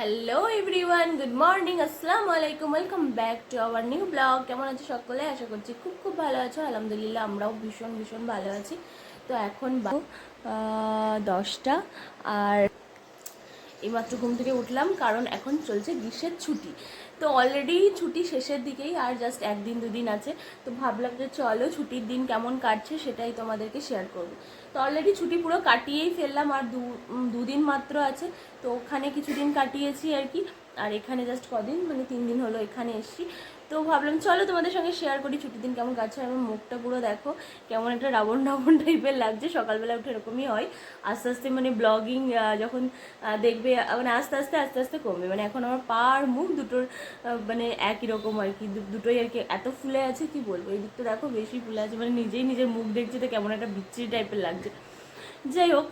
Hello everyone, good morning, আসসালামু আলাইকুম, welcome back to our new blog. কেমন আছো সকলে? আশা করছি খুব খুব ভালো আছো। আলহামদুলিল্লাহ আমরাও ভীষণ ভীষণ ভালো আছি। তো এখন 10টা, আর এইমাত্র ঘুম থেকে উঠলাম কারণ এখন চলছে গ্রীষ্মের ছুটি। তো অলরেডি ছুটি শেষের দিকেই, আর জাস্ট একদিন দুদিন আছে। তো ভাবলাম যে চলো ছুটির দিন কেমন কাটছে সেটাই তোমাদেরকে শেয়ার করবো। তো অলরেডি ছুটি পুরো কাটিয়েই ফেললাম, আর দুদিন মাত্র আছে। তো ওখানে কিছুদিন কাটিয়েছি আর কি, আর এখানে জাস্ট কদিন, মানে 3 দিন হলো এখানে এসেছি। তো ভাবলাম চলো তোমাদের সঙ্গে শেয়ার করি ছুটির দিন কেমন কাটছে। আমার মুখটা পুরো দেখো কেমন একটা রাবণ রাবণ টাইপের লাগছে। সকালবেলা উঠে এরকমই হয়, আস্তে আস্তে মানে ব্লগিং যখন দেখবে, মানে আস্তে আস্তে আস্তে আস্তে কমবে। মানে এখন আমার পা আর মুখ দুটোর মানে একই রকম আর কি, দুটোই আর কি এত ফুলে আছে কি বলবো। এই দিকটা দেখো বেশি ফুলে আছে, মানে নিজেই নিজের মুখ দেখছি তো কেমন একটা বিচ্ছিরি টাইপের লাগছে। যাই হোক,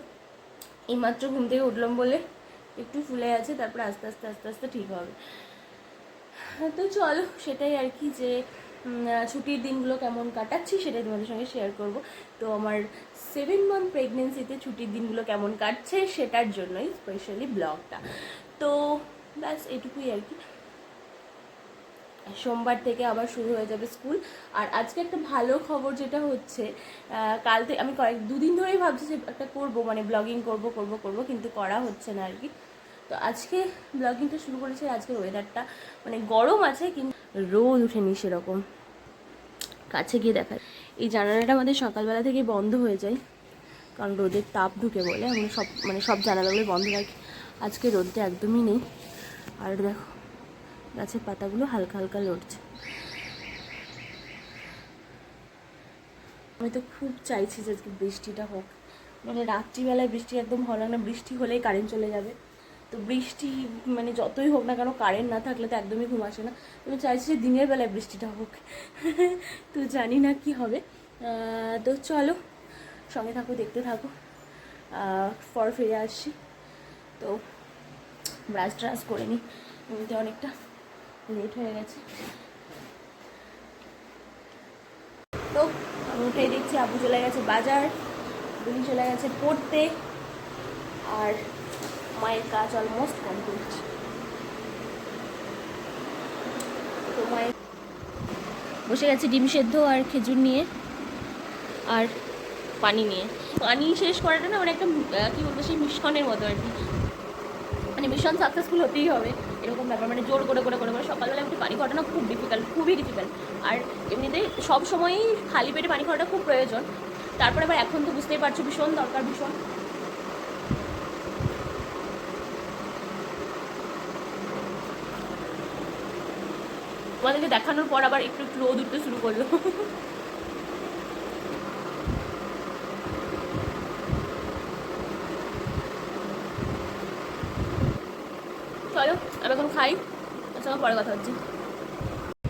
এইমাত্র ঘুম থেকে উঠলাম বলে একটু ফুলে আছে, তারপরে আস্তে আস্তে আস্তে আস্তে ঠিক হবে। তো চলো সেটাই আর কি, যে ছুটির দিনগুলো কেমন কাটাচ্ছি সেটাই তোমাদের সঙ্গে শেয়ার করব। তো আমার 7 মান্থ প্রেগনেন্সিতে ছুটির দিনগুলো কেমন কাটছে সেটার জন্যই স্পেশালি ব্লগটা। তো ব্যাস এটুকুই আর কি। সোমবার থেকে আবার শুরু হয়ে যাবে স্কুল। আর আজকে একটা ভালো খবর যেটা হচ্ছে, কাল থেকে আমি দুদিন ধরেই ভাবছি যে একটা করবো, মানে ব্লগিং করব, কিন্তু করা হচ্ছে না আর কি। তো আজকে ব্লগিংটা শুরু করেছি। আজকের ওয়েদারটা মানে গরম আছে, কিন্তু রোদ উঠেনি সেরকম। কাছে গিয়ে দেখা, এই জানালাটা আমাদের সকালবেলা থেকে বন্ধ হয়ে যায়, কারণ রোদের তাপ ঢুকে বলে আমরা সব জানালাগুলো বন্ধ রাখি। আজকে রোদটা একদমই নেই। আর দেখো গাছের পাতাগুলো হালকা হালকা লড়ছে। আমি তো খুব চাইছি যে আজকে বৃষ্টিটা হোক, মানে রাত্রিবেলায় বৃষ্টি একদম ভালো লাগে না। বৃষ্টি হলেই কারেন্ট চলে যাবে। তো বৃষ্টি মানে যতই হোক না কেন, কারেন্ট না থাকলে তো একদমই ঘুম আসে না। আমি চাইছি যে দিনের বেলায় বৃষ্টিটা হোক। তো জানি না কি হবে। তো চলো সঙ্গে থাকো, দেখতে থাকো। পর ফিরে আসছি। তো ব্রাশ ট্রাশ করে নিই, এমনিতে অনেকটা লেট হয়ে গেছে। তো আমি উঠেই দেখছি আবু চলে গেছে বাজার, বুনি চলে গেছে পড়তে, আর মায়ের কাজ অলমোস্ট কমপ্লিট। তো মায়ের বসে গেছে ডিম সেদ্ধ আর খেজুর নিয়ে, আর পানি নিয়ে। পানি শেষ করাটা না মানে একটা কী বলবো, সেই মিশনের মতো আর কি, মানে মিশন সাকসেসফুল হতেই হবে এরকম ব্যাপার। মানে জোর করে করে করে করে সকালবেলা একটু পানি খাওয়াটা না খুব ডিফিকাল্ট, খুবই ডিফিকাল্ট। আর এমনিতেই সব সময়ই খালি পেটে পানি খাওয়াটা খুব প্রয়োজন। তারপরে আবার এখন তো বুঝতেই পারছো ভীষণ দরকার, ভীষণ। তোমাদেরকে দেখানোর পর আবার একটু একটু রোদ উঠতে শুরু করলো। চলো আমি এখন খাই, ওর সঙ্গে পরে কথা হচ্ছে।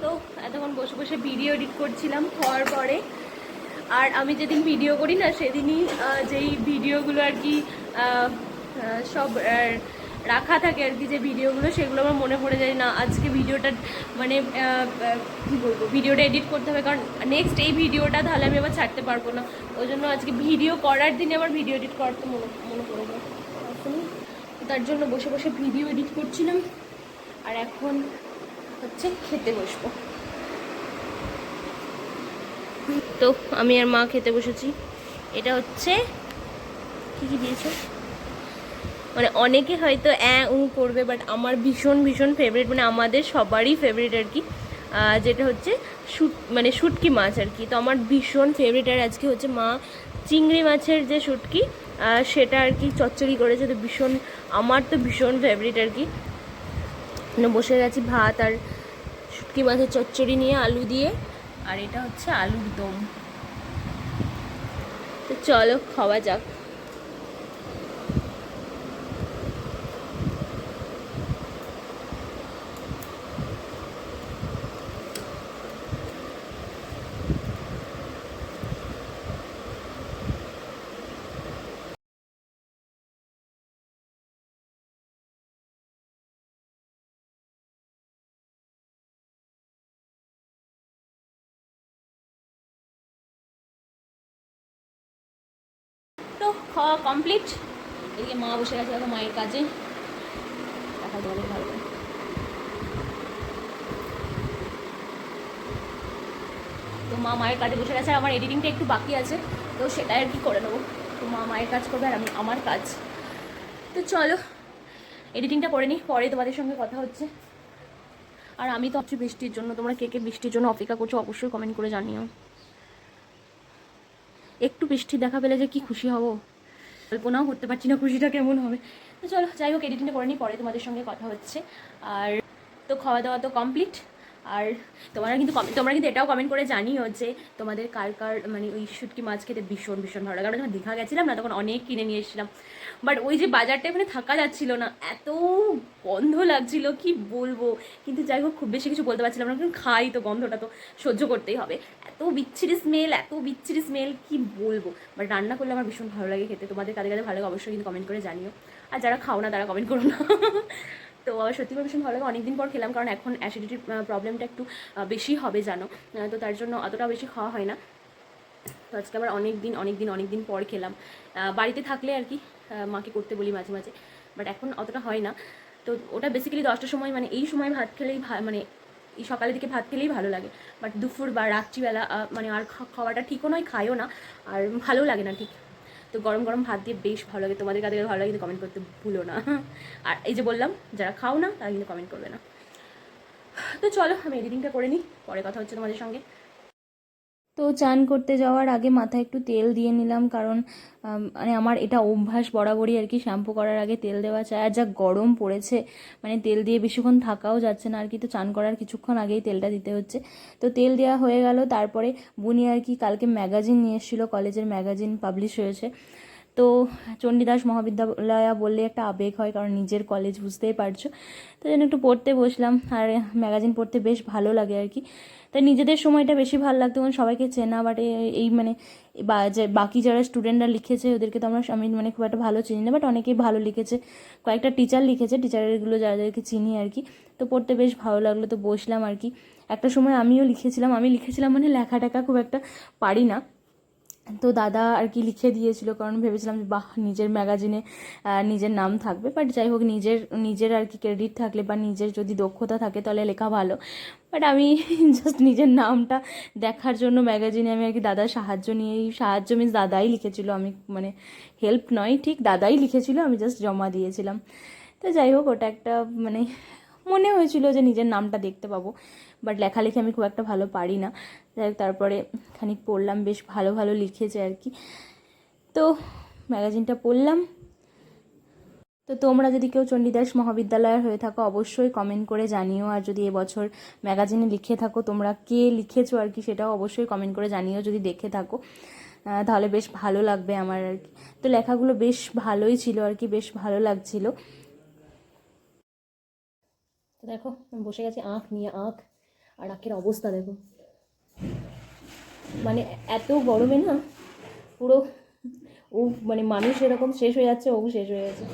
তো এতক্ষণ বসে বসে ভিডিও এডিট করছিলাম খাওয়ার পরে। আর আমি যেদিন ভিডিও করি না সেদিনই যেই ভিডিওগুলো আর কি সব রাখা থাকে আর কি, যে ভিডিওগুলো, সেগুলো আমার মনে পড়ে যায় না আজকে ভিডিওটা মানে কী বলবো, ভিডিওটা এডিট করতে হবে, কারণ নেক্সট এই ভিডিওটা তাহলে আমি আবার ছাড়তে পারবো না। ওই জন্য আজকে ভিডিও করার দিনে আমার ভিডিও এডিট করতে মনে পড়ে যায়। তার জন্য বসে বসে ভিডিও এডিট করছিলাম, আর এখন হচ্ছে খেতে বসবো। তো আমি আর মা খেতে বসেছি। এটা হচ্ছে কী কী দিয়েছো, মানে অনেকে হয়তো করবে, বাট আমার ভীষণ ভীষণ ফেভারিট, মানে আমাদের সবারই ফেভারিট আর কি, যেটা হচ্ছে মানে শুটকি মাছ আর কি। তো আমার ভীষণ ফেভারিট। আর আজকে হচ্ছে মা চিংড়ি মাছের যে শুটকি সেটা আর কি চচ্চড়ি করেছে। তো ভীষণ, আমার তো ভীষণ ফেভারিট আর কি। মানে বসে গেছি ভাত আর শুটকি মাছের চচ্চড়ি নিয়ে আলু দিয়ে, আর এটা হচ্ছে আলুর দম। তো চলো খাওয়া যাক। তো খাওয়া কমপ্লিট। এদিকে মা বসে গেছে দেখো মায়ের কাজে, দেখাই তোমাদের ভালো করে। তো মা মায়ের কাজে বসে গেছে, আর আমার এডিটিংটা একটু বাকি আছে, তো সেটা আর কি করে নেবো। তো মা মায়ের কাজ করবে আর আমি আমার কাজ। তো চলো এডিটিংটা করে নিই, পরে তোমাদের সঙ্গে কথা হচ্ছে। আর আমি তো ভাবছি বৃষ্টির জন্য, তোমরা কে কে বৃষ্টির জন্য অপেক্ষা করছো অবশ্যই কমেন্ট করে জানিও। একটু বৃষ্টির দেখা পেলে যে কি খুশি হব, কল্পনাও করতে পারছি না খুশিটা কেমন হবে। তো চলো যাই হোক, এডিটিংটা করে নিই, পরে তোমাদের সঙ্গে কথা হচ্ছে। আর তো খাওয়া দাওয়া তো কমপ্লিট। আর তোমরা কিন্তু এটাও কমেন্ট করে জানিও যে তোমাদের কার কার মানে ওই শুটকি মাছ খেতে ভীষণ ভীষণ ভালো লাগে। আমরা যখন দীঘা গেছিলাম না, তখন অনেক কিনে নিয়ে এসেছিলাম, বাট ওই যে বাজারটা ওখানে থাকা যাচ্ছিল না, এত গন্ধ লাগছিল কি বলবো। কিন্তু যাই হোক খুব বেশি কিছু বলতে পারছিলাম না, কারণ খাই তো, গন্ধটা তো সহ্য করতেই হবে। এত বিচ্ছিরি স্মেল কি বলবো। বাট রান্না করলে আমার ভীষণ ভালো লাগে খেতে। তোমাদের কাদের কাদের ভালো লাগে অবশ্যই কিন্তু কমেন্ট করে জানিও। আর যারা খাও না তারা কমেন্ট করো না। তো আমার সত্যি করে ভীষণ ভালো লাগে, অনেকদিন পর খেলাম, কারণ এখন অ্যাসিডিটির প্রবলেমটা একটু বেশি হবে জানো, তো তার জন্য অতটা বেশি খাওয়া হয় না। তো আজকে আবার অনেক দিন পর খেলাম। বাড়িতে থাকলে আর কি মাকে করতে বলি মাঝে মাঝে, বাট এখন অতটা হয় না। তো ওটা বেসিক্যালি 10টার সময়, মানে এই সময় ভাত খেলেই মানে এই সকালের দিকে ভাত খেলেই ভালো লাগে। বাট দুপুর বা রাত্রিবেলা মানে আর খাওয়াটা ঠিকও নয়, খাইও না, আর ভালো লাগে না ঠিক। তো গরম গরম ভাত দিয়ে বেশ ভালো লাগে। তোমাদের কাদের ভালো লাগে কিন্তু কমেন্ট করতে ভুলো না। আর এই যে বললাম, যারা খাও না তারা কিন্তু কমেন্ট করবে না। তো চলো আমি এডিটিংটা করে নিই, পরে কথা হচ্ছে তোমাদের সঙ্গে। তো চান করতে যাওয়ার আগে মাথায় একটু তেল দিয়ে নিলাম, কারণ মানে আমার এটা অভ্যাস বরাবরই আর কি, শ্যাম্পু করার আগে তেল দেওয়া চাই। আর যা গরম পড়েছে, মানে তেল দিয়ে বেশিক্ষণ থাকাও যাচ্ছে না আর কি। তো চান করার কিছুক্ষণ আগেই তেলটা দিতে হচ্ছে। তো তেল দেওয়া হয়ে গেল। তারপরে বুনি আর কি কালকে ম্যাগাজিন নিয়ে এসেছিলো, কলেজের ম্যাগাজিন পাবলিশ হয়েছে। তো চণ্ডীদাস মহাবিদ্যালয়া বললে একটা আবেগ হয়, কারণ নিজের কলেজ, বুঝতেই পারছো। তো জন্য একটু পড়তে বসলাম, আর ম্যাগাজিন পড়তে বেশ ভালো লাগে আর কি। তাই নিজেদের সময়টা বেশি ভালো লাগতো, কারণ সবাইকে চেনা, বাট এই মানে বাকি যারা স্টুডেন্টরা লিখেছে ওদেরকে তো আমি মানে খুব একটা ভালো চিনি না, বাট অনেকেই ভালো লিখেছে। কয়েকটা টিচার লিখেছে, টিচারগুলো যাদেরকে চিনি আর কি। তো পড়তে বেশ ভালো লাগলো, তো বসলাম আর কি। একটা সময় আমি লিখেছিলাম মানে লেখা টেখা খুব একটা পারি না। তো দাদা আর কি লিখে দিয়েছিল, কারণ ভেবেছিলাম যে বাহ, নিজের ম্যাগাজিনে নিজের নাম থাকবে। বাট যাই হোক, নিজের আর কি ক্রেডিট থাকলে বা নিজের যদি দক্ষতা থাকে তাহলে লেখা ভালো। বাট আমি জাস্ট নিজের নামটা দেখার জন্য ম্যাগাজিনে আমি আর কি দাদার সাহায্য নিয়েই, সাহায্য মিন্স দাদাই লিখেছিল, আমি মানে হেল্প নয়, ঠিক দাদাই লিখেছিল, আমি জাস্ট জমা দিয়েছিলাম। তো যাই হোক, ওটা একটা মানে মনে হয়েছিল যে নিজের নামটা দেখতে পাবো। বাট লেখালেখি আমি খুব একটা ভালো পারি না। যাই হোক, তারপরে খানিক পড়লাম, বেশ ভালো ভালো লিখেছে আর কি। তো ম্যাগাজিনটা পড়লাম। তো তোমরা যদি কেউ চণ্ডীদাস মহাবিদ্যালয়ের হয়ে থাকো অবশ্যই কমেন্ট করে জানিও। আর যদি এবছর ম্যাগাজিনে লিখে থাকো, তোমরা কে লিখেছো আর কি সেটাও অবশ্যই কমেন্ট করে জানিও যদি দেখে থাকো, তাহলে বেশ ভালো লাগবে আমার আর কি। তো লেখাগুলো বেশ ভালোই ছিল আর কি, বেশ ভালো লাগছিল। তো দেখো আমি বসে গেছি আঁখ নিয়ে, আর আঁখের অবস্থা দেখো, মানে এত গরমে না পুরো ও মানে মানুষ এরকম শেষ হয়ে যাচ্ছে, ও শেষ হয়ে গেছে।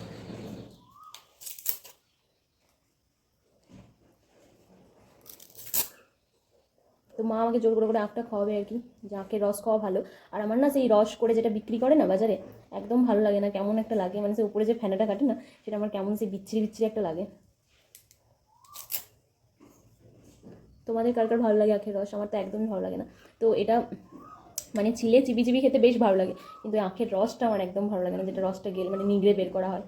তো মা আমাকে জোর করে করে আঁখটা খাওয়াবে আর কি, যে আঁখের রস খাওয়া ভালো। আর আমার না সেই রস করে যেটা বিক্রি করে না বাজারে, একদম ভালো লাগে না, কেমন একটা লাগে, মানে সে উপরে যে ফেনাটা কাটে না, সেটা আমার কেমন সেই বিচ্ছিরি বিচ্ছিরি একটা লাগে। তোমাদের কার কার ভালো লাগে আখের রস? আমার তো একদমই ভালো লাগে না। তো এটা মানে চিলে চিবি চিবি খেতে বেশ ভালো লাগে, কিন্তু আখের রসটা আমার একদম ভালো লাগে না, যেটা রসটা গেলে মানে নিগড়ে বের করা হয়।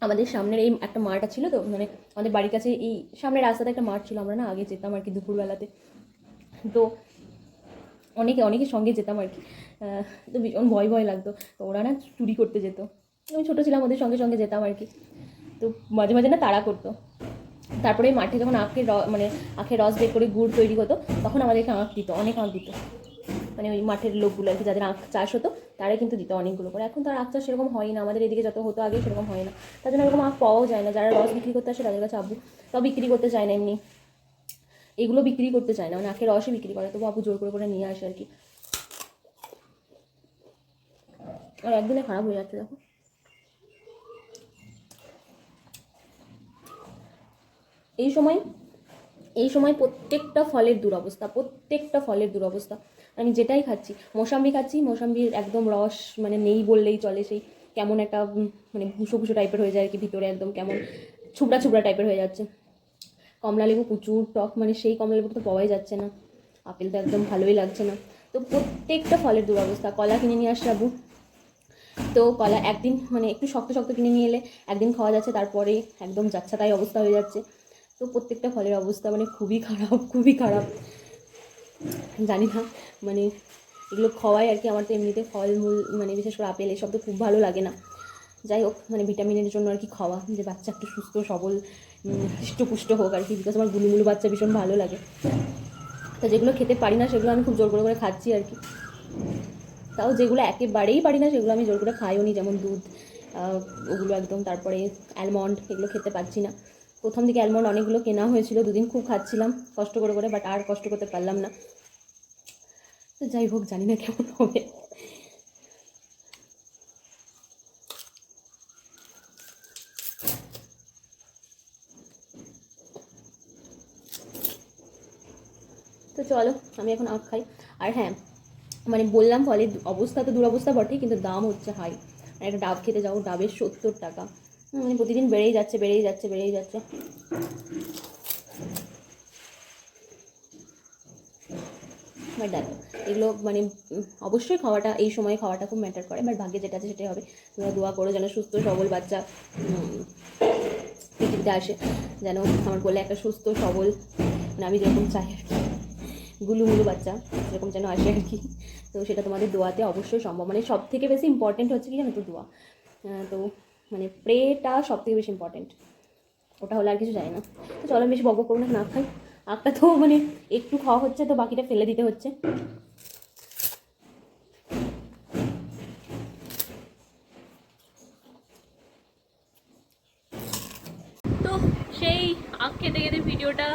আমাদের সামনের এই একটা মাঠ ছিল, তো মানে আমাদের বাড়ির কাছে এই সামনের রাস্তাতে একটা মাঠ ছিল, আমরা না আগে যেতাম আর কি দুপুরবেলাতে। তো অনেকের সঙ্গে যেতাম আর কি। তো ভীষণ ভয় ভয় লাগতো, তো ওরা না চুরি করতে যেত, আমি ছোটো ছিলাম, ওদের সঙ্গে সঙ্গে যেতাম আর কি। তো মাঝে মাঝে না তাড়া করতো। তারপরে মাঠে যখন মানে আখের রস বের করে গুড় তৈরি হতো, তখন আমাদেরকে আঁখ দিত, অনেক আঁখ দিত। মানে ওই মাঠের লোকগুলো আর কি, যাদের আখ চাষ হতো তারাই কিন্তু দিত অনেকগুলো করে। এখন তো আর আখ চাষ সেরকম হয় না, আমাদের এদিকে যত হতো আগে সেরকম হয় না, তার জন্য এরকম আখ পাওয়াও যায় না। যারা রস বিক্রি করতে আসে তাদের কাছে আব্বু তাও বিক্রি করতে চায় না, এমনি এগুলো বিক্রি করতে চায় না, মানে আখের রসই বিক্রি করে, তবু আব্বু জোর করে করে নিয়ে আসে আর কি। আর একদিনে খারাপ হয়ে যাচ্ছে দেখো। এই সময় প্রত্যেকটা ফলের দুরবস্থা। আমি যেটাই খাচ্ছি, মৌসাম্বি খাচ্ছি, মৌসাম্বির একদম রস মানে নেই বললেই চলে, সেই কেমন একটা মানে ভুসো ভুসো টাইপের হয়ে যায় আর কি, ভিতরে একদম কেমন ছুবড়া ছুবড়া টাইপের হয়ে যাচ্ছে। কমলা লেবু প্রচুর টক, মানে সেই কমলা লেবু তো পাওয়াই যাচ্ছে না। আপেল তো একদম ভালোই লাগছে না। তো প্রত্যেকটা ফলের দুরবস্থা। কলা কিনে নিয়ে আসছে আবু, তো কলা একদিন মানে একটু শক্ত শক্ত কিনে নিয়ে এলে একদিন খাওয়া যাচ্ছে, তারপরে একদম যাচ্ছা তাই অবস্থা হয়ে যাচ্ছে। তো প্রত্যেকটা ফলের অবস্থা মানে খুবই খারাপ। জানি না মানে এগুলো খাওয়াই আর কি। আমার তো এমনিতে ফলমূল মানে বিশেষ করে আপেল এসব তো খুব ভালো লাগে না। যাই হোক, মানে ভিটামিনের জন্য আর কি খাওয়া, যে বাচ্চা একটু সুস্থ সবল হৃষ্টপুষ্ট হোক আর কি, বিকজ আমার গুলুমুলু বাচ্চা ভীষণ ভালো লাগে। তো যেগুলো খেতে পারি না সেগুলো আমি খুব জোর করে খাচ্ছি আর কি। তাও যেগুলো একেবারেই পারি না সেগুলো আমি জোর করে খাইও নি, যেমন দুধ, ওগুলো একদম। তারপরে অ্যালমন্ড, এগুলো খেতে পারছি না। প্রথম দিকে অ্যালমন্ড অনেকগুলো কেনা হয়েছিল, দুদিন খুব খাচ্ছিলাম কষ্ট করে, বাট আর কষ্ট করতে পারলাম না। তো যাই হোক, জানি না কেমন হবে। তো চলো, আমি এখন আখ খাই। আর হ্যাঁ, মানে বললাম ফলের অবস্থা তো দুরবস্থা বটেই, কিন্তু দাম হচ্ছে হাই। আর একটা ডাব খেতে যাও, ডাবের 70 টাকা। মানে প্রতিদিন বেড়েই যাচ্ছে। বাট দেখো, এগুলো মানে অবশ্যই খাওয়াটা, এই সময় খাওয়াটা খুব ম্যাটার করে, বাট ভাগ্যে যেটা আছে সেটাই হবে। তোমরা দোয়া করো যেন সুস্থ সবল বাচ্চা পৃথিবীতে আসে, যেন আমার বলে একটা সুস্থ সবল, মানে আমি যেরকম চাই আর কি, গুলুমুলু বাচ্চা যেরকম যেন আসে আর কি। তো সেটা তোমাদের দোয়াতে অবশ্যই সম্ভব। মানে সব থেকে বেশি ইম্পর্টেন্ট হচ্ছে কি জানো তো, দোয়া। তো মানে প্রেটা সব থেকে বেশি ইম্পর্টেন্ট, ওটা হলে আর কিছু চাই না। তো চলো, বেশি বকবক করবো না, না খাই। আখটা তো মানে একটু খাওয়া হচ্ছে, তো বাকিটা ফেলে দিতে হচ্ছে। তো সেই আখ খেতে খেতে ভিডিওটা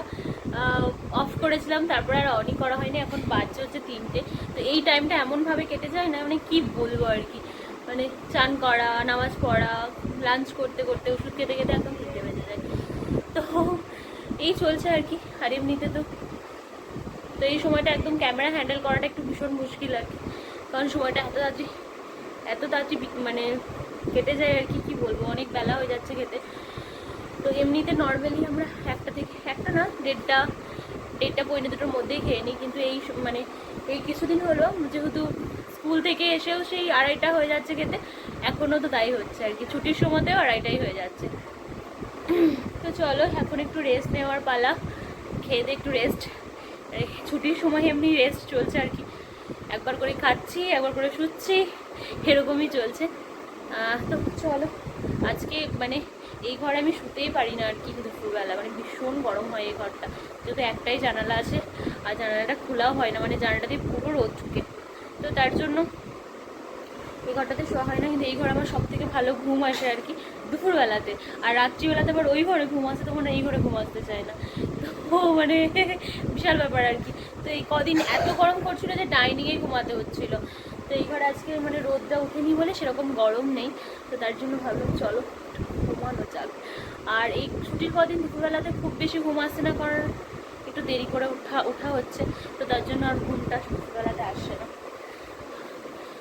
অফ করেছিলাম, তারপর আর অনই করা হয়নি। এখন বাজছে হচ্ছে 3টে। তো এই টাইমটা এমনভাবে কেটে যায় না, মানে কি বলবো আর কি, মানে চান করা, নামাজ পড়া, লাঞ্চ করতে করতে, ওষুধ খেতে খেতে একদম 3টে বেজে যায়। তো এই চলছে আর কি। আর এমনিতে তো এই সময়টা একদম ক্যামেরা হ্যান্ডেল করাটা একটু ভীষণ মুশকিল আর কি, কারণ সময়টা এত তাড়াতাড়ি মানে কেটে যায় আর কি, কি বলবো, অনেক বেলা হয়ে যাচ্ছে খেতে। তো এমনিতে নর্মালি আমরা একটা না, দেড়টা পৌনে দুটোর মধ্যেই খেয়ে নিই, কিন্তু এই মানে এই কিছুদিন হলো যেহেতু স্কুল থেকে এসেও সেই 2:30 হয়ে যাচ্ছে খেতে, এখনও তো তাই হচ্ছে আর কি, ছুটির সময়তেও 2:30 হয়ে যাচ্ছে। তো চলো, এখন একটু রেস্ট নেওয়ার পালা, খেয়ে দিয়ে একটু রেস্ট। ছুটির সময় এমনি রেস্ট চলছে আর কি, একবার করে খাচ্ছি, একবার করে শুচ্ছি, এরকমই চলছে। তো চলো, আজকে মানে এই ঘরে আমি শুতেই পারি না আর কি দুপুরবেলা, মানে ভীষণ গরম হয় এই ঘরটা, যেহেতু একটাই জানালা আছে, আর জানালাটা খোলাও হয় না, মানে জানালাটা দিয়ে পুরো রোদ ঢুকে। তো তার জন্য এই ঘরটাতে শোয়া হয় না, কিন্তু এই ঘরে আমার সব থেকে ভালো ঘুম আসে আর কি দুপুরবেলাতে। আর রাত্রিবেলাতে আবার ওই ঘরে ঘুম আসে, তখন এই ঘরে ঘুম আসতে চায় না। তো মানে বিশাল ব্যাপার আর কি। তো এই কদিন এত গরম করছিল যে ডাইনিংয়ে ঘুমাতে হচ্ছিল। তো এই ঘরে আজকে মানে রোদটা উঠেনি বলে সেরকম গরম নেই, তো তার জন্য ভাবলাম চলো ঘুমানো যাক। আর এই ছুটির কদিন দুপুরবেলাতে খুব বেশি ঘুম আসছে না, কারণ একটু দেরি করে ওঠা হচ্ছে, তো তার জন্য আর ঘুমটা দুপুরবেলাতে আসছে না।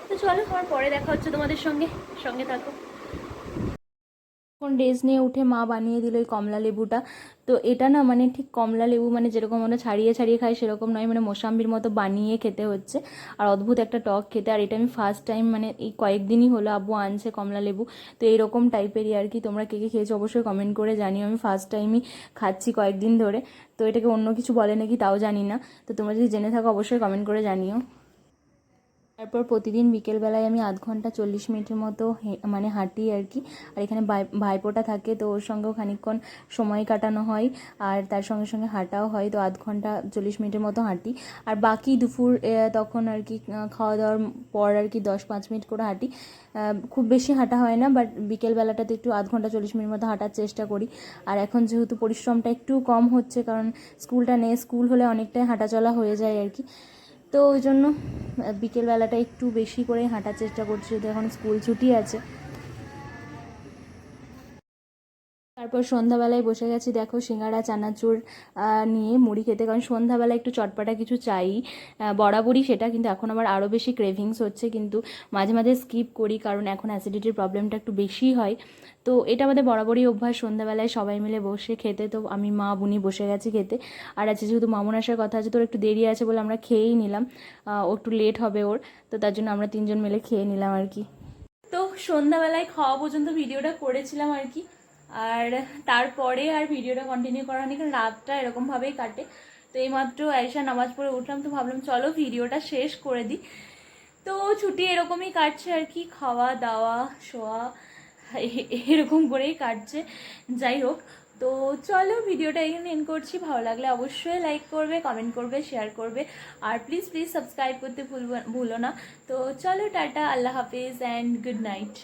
তো চলো, আমার পরে দেখা হচ্ছে তোমাদের সঙ্গে থাকো। এখন রেস্ট নিয়ে উঠে মা বানিয়ে দিল এই কমলা লেবুটা। তো এটা না মানে ঠিক কমলা লেবু মানে যেরকম আমরা ছাড়িয়ে ছাড়িয়ে খাই সেরকম নয়, মানে মোসাম্বির মতো বানিয়ে খেতে হচ্ছে। আর অদ্ভুত একটা টক খেতে। আর এটা আমি ফার্স্ট টাইম, মানে এই কয়েকদিনই হলো আব্বু আনছে কমলা লেবু, তো এইরকম টাইপেরই আর কি। তোমরা কে কে খেয়েছো অবশ্যই কমেন্ট করে জানিও। আমি ফার্স্ট টাইমই খাচ্ছি কয়েকদিন ধরে, তো এটাকে অন্য কিছু বলে নাকি তাও জানি না। তো তোমরা যদি জেনে থাকো অবশ্যই কমেন্ট করে জানিও। তারপর প্রতিদিন বিকেলবেলায় আমি 0.5 ঘন্টা 40 মিনিটের মতো মানে হাঁটি আর কি। আর এখানে ভাইপোটা থাকে, তো ওর সঙ্গেও খানিকক্ষণ সময় কাটানো হয়, আর তার সঙ্গে সঙ্গে হাঁটাও হয়। তো 0.5 ঘন্টা 40 মিনিটের মতো হাঁটি। আর বাকি দুপুর তখন আর কি খাওয়া দাওয়ার পর আর কি 10-5 মিনিট করে হাঁটি। খুব বেশি হাঁটা হয় না, বাট বিকেলবেলাটাতে একটু 0.5 ঘন্টা 40 মিনিট মতো হাঁটার চেষ্টা করি। আর এখন যেহেতু পরিশ্রমটা একটু কম হচ্ছে, কারণ স্কুলটা নেই, স্কুল হলে অনেকটাই হাঁটাচলা হয়ে যায় আর কি। তো ওই জন্য বিকেলবেলাটা একটু বেশি করে হাঁটার চেষ্টা করছি, যেহেতু এখন স্কুল ছুটি আছে। তারপর সন্ধ্যাবেলায় বসে গেছি দেখো সিঙ্গাড়া চানাচুর নিয়ে মুড়ি খেতে, কারণ সন্ধ্যাবেলা একটু চটপাটা কিছু চাই বরাবরই সেটা, কিন্তু এখন আমার আরও বেশি ক্রেভিংস হচ্ছে, কিন্তু মাঝে মাঝে স্কিপ করি কারণ এখন অ্যাসিডিটির প্রবলেমটা একটু বেশি হয়। তো এটা আমাদের বরাবরই অভ্যাস সন্ধ্যাবেলায় সবাই মিলে বসে খেতে। তো আমি মা বুনি বসে গেছি খেতে, আর আছে যেহেতু মামুন আসার কথা আছে তোর একটু দেরি আছে বলে আমরা খেয়েই নিলাম, ও একটু লেট হবে ওর, তো তার জন্য আমরা তিনজন মিলে খেয়ে নিলাম আর কি। তো সন্ধ্যাবেলায় খাওয়া পর্যন্ত ভিডিওটা করেছিলাম আর কি, আর তারপরে আর ভিডিওটা কন্টিনিউ করা হয়নি কারণ রাতটা এরকমভাবেই কাটে। তো এইমাত্র আয়েশা নামাজ পড়ে উঠলাম, তো ভাবলাম চলো ভিডিওটা শেষ করে দিই। তো ছুটি এরকমই কাটছে আর কি, খাওয়া দাওয়া শোয়া এরকম করেই কাটছে। যাই হোক, তো চলো ভিডিওটা এখানে এন্ড করছি। ভালো লাগলে অবশ্যই লাইক করবে, কমেন্ট করবে, শেয়ার করবে, আর প্লিজ প্লিজ সাবস্ক্রাইব করতে ভুলো না। তো চলো tata, Allah Hafiz and good night.